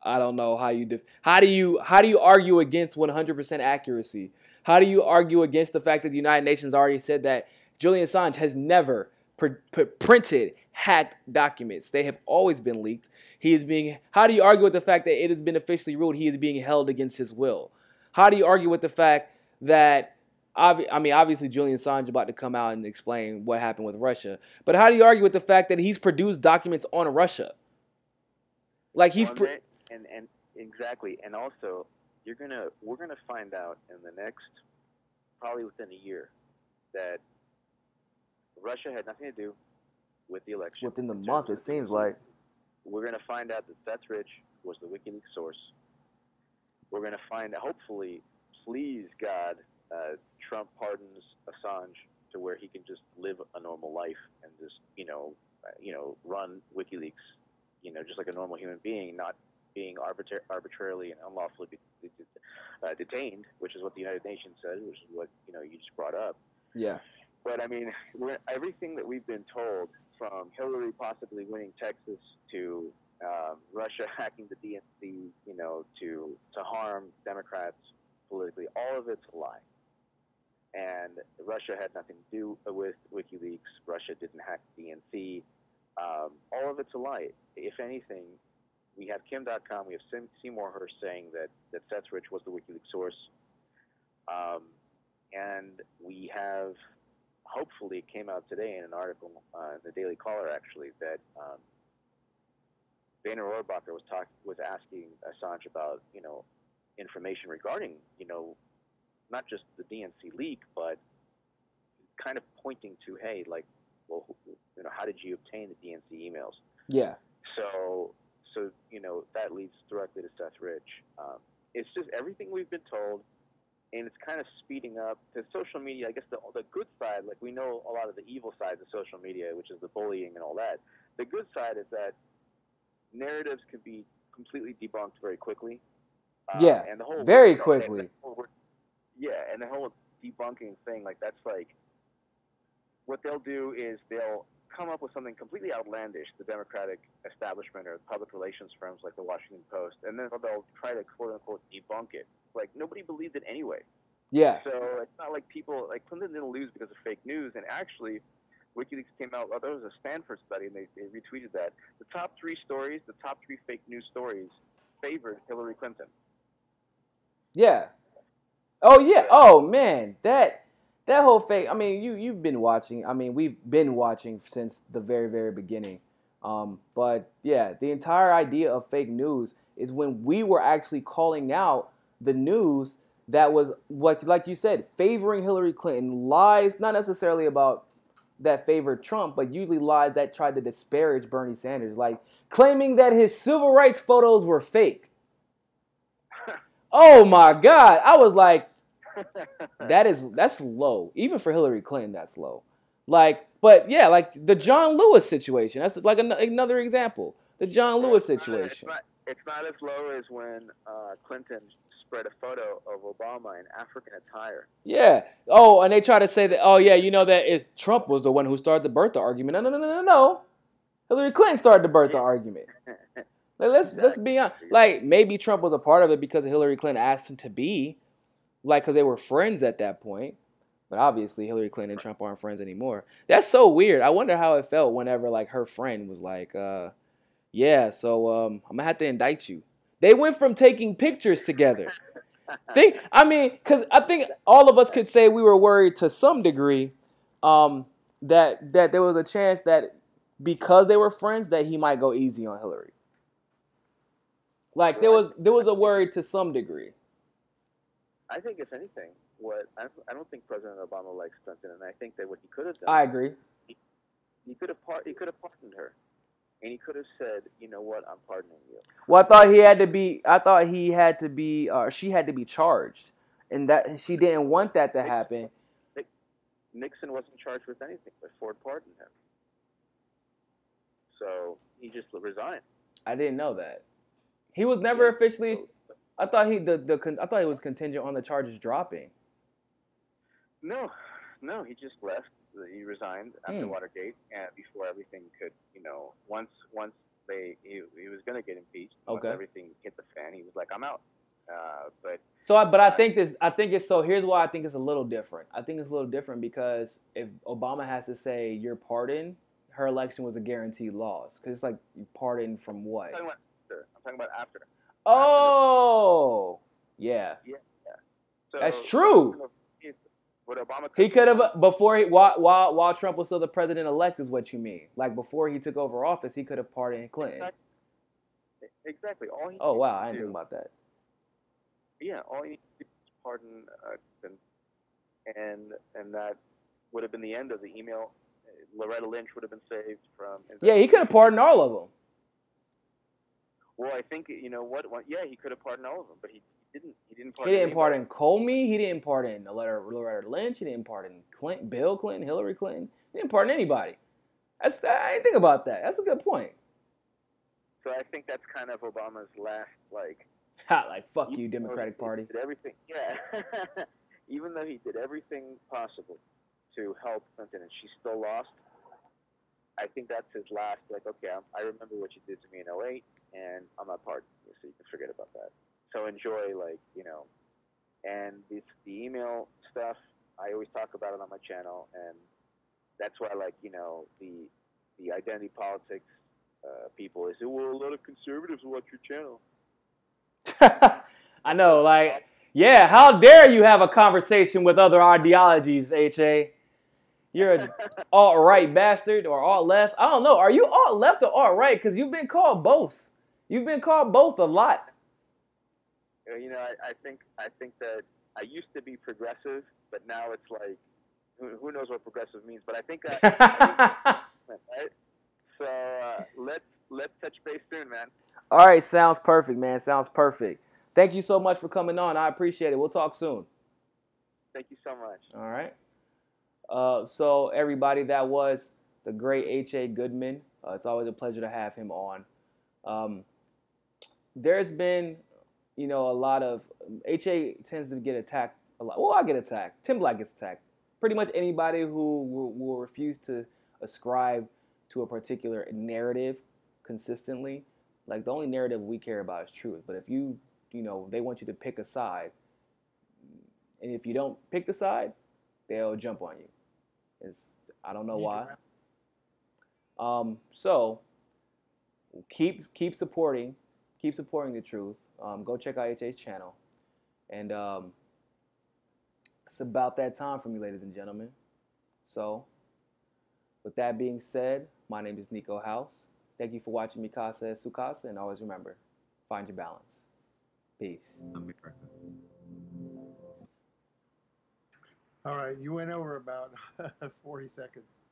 I don't know how you. How do you argue against 100% accuracy? How do you argue against the fact that the United Nations already said that Julian Assange has never printed hacked documents? They have always been leaked. How do you argue with the fact that it has been officially ruled he is being held against his will? How do you argue with the fact that, obviously Julian Assange is about to come out and explain what happened with Russia, but how do you argue with the fact that he's produced documents on Russia? Like and exactly, and also we're gonna find out in the next, probably within a year, that Russia had nothing to do with the election. Within the month, it seems like. We're going to find out that Seth Rich was the WikiLeaks source. We're going to find out, hopefully, please God, Trump pardons Assange to where he can just live a normal life and just, run WikiLeaks, just like a normal human being, not being arbitrarily and unlawfully detained, which is what the United Nations says, which is what, you just brought up. Yeah. But, I mean, everything that we've been told, from Hillary possibly winning Texas to Russia hacking the DNC, to harm Democrats politically, all of it's a lie. And Russia had nothing to do with WikiLeaks. Russia didn't hack the DNC. All of it's a lie. If anything, we have Kim.com, we have Seymour Hersh saying that Seth Rich was the WikiLeaks source. And we have, hopefully it came out today in an article in the Daily Caller, actually, that Boehner Rohrbacher was asking Assange about, information regarding, not just the DNC leak, but kind of pointing to, hey, like, well, how did you obtain the DNC emails? Yeah. So that leads directly to Seth Rich. It's just everything we've been told, and it's kind of speeding up. Because social media, I guess the good side, like, we know a lot of the evil sides of social media, which is the bullying and all that. The good side is that narratives can be completely debunked very quickly. Yeah, and the whole very quickly. And the whole debunking thing, like, that's like, what they'll do is they'll come up with something completely outlandish, the Democratic establishment or public relations firms like the Washington Post, and then they'll try to quote unquote debunk it. Like nobody believed it anyway. Yeah. So it's not like people like Clinton didn't lose because of fake news. And actually, WikiLeaks came out. Well, there was a Stanford study, and they retweeted that the top 3 stories, the top 3 fake news stories, favored Hillary Clinton. Yeah. Oh yeah. Oh man, that whole fake. I mean, you've been watching. I mean, we've been watching since the very beginning. But yeah, the entire idea of fake news is when we were actually calling out the news that was what, like you said, favoring Hillary Clinton, lies not necessarily about that favored Trump, but usually lies that tried to disparage Bernie Sanders, like claiming that his civil rights photos were fake. Oh my God. I was like, that's low. Even for Hillary Clinton, that's low. Like, but yeah, like the John Lewis situation. That's like another example. The John Lewis situation. It's not as low as when Clinton spread a photo of Obama in African attire. Yeah. Oh, and they try to say that, oh yeah, you know that it's Trump was the one who started the birther argument. No. Hillary Clinton started the birther argument. Like, let's be honest. Like, maybe Trump was a part of it because Hillary Clinton asked him to be. Like, because they were friends at that point. But obviously, Hillary Clinton and Trump aren't friends anymore. That's so weird. I wonder how it felt whenever, like, her friend was like, yeah, so I'm going to have to indict you. They went from taking pictures together. Because I think all of us could say we were worried to some degree that there was a chance that because they were friends that he might go easy on Hillary. Like, there was a worry to some degree. I think, if anything, I don't think President Obama likes Clinton, and I think that what he could have done. I agree. He could have pardoned her, and he could have said, "You know what? I'm pardoning you." Well, I thought he had to be, she had to be charged, and that she didn't want that to happen. Nixon wasn't charged with anything, but Ford pardoned him, so he just resigned. I didn't know that. He was never officially. I thought he was contingent on the charges dropping. No, he just left. He resigned after Watergate, and before everything could, once he was going to get impeached. Once everything hit the fan, he was like, "I'm out." I think it's so. Here's why I think it's a little different. I think it's a little different because if Obama has to say you're pardoned, her election was a guaranteed loss. Because it's like you pardoned from what? I'm talking about after. Oh, yeah. So, that's true. What Obama he could have while Trump was still the president-elect is what you mean. Like before he took over office, he could have pardoned Clinton. Exactly. Oh wow, I didn't think about that. Yeah, all he needs to do is pardon Clinton, and that would have been the end of the email. Loretta Lynch would have been saved from. Yeah, he could have pardoned all of them. Well, I think he could have pardoned all of them, but he didn't. He didn't pardon Comey. He didn't pardon Loretta Lynch. He didn't pardon Bill Clinton, Hillary Clinton. He didn't pardon anybody. I didn't think about that. That's a good point. So I think that's kind of Obama's last fuck you, Democratic Party. Did everything, yeah. Even though he did everything possible to help Clinton, and she still lost. I think that's his last. Like, okay, I remember what you did to me in 2008, and I'm not pardoning you, so you can forget about that. So enjoy, and the email stuff. I always talk about it on my channel, and that's why, the identity politics people is, well, a lot of conservatives watch your channel. I know, yeah, how dare you have a conversation with other ideologies, H.A.? You're an alt-right bastard or alt-left. I don't know. Are you alt-left or alt-right? Because you've been called both. You've been called both a lot. I think that I used to be progressive, but now it's like, who knows what progressive means? But I think right? So let's touch base soon, man. All right, sounds perfect, man. Sounds perfect. Thank you so much for coming on. I appreciate it. We'll talk soon. Thank you so much. All right. So everybody, that was the great H.A. Goodman. It's always a pleasure to have him on. There's been, a lot of H.A. tends to get attacked a lot. Well, I get attacked. Tim Black gets attacked. Pretty much anybody who will refuse to ascribe to a particular narrative consistently, like the only narrative we care about is truth. But if you know, they want you to pick a side, and if you don't pick the side, they'll jump on you. I don't know why. So keep supporting the truth. Go check out HA's channel, and it's about that time for me, ladies and gentlemen. So, with that being said, my name is Niko House. Thank you for watching me, Casa and Sukasa, and always remember, find your balance. Peace. All right, you went over about 40 seconds.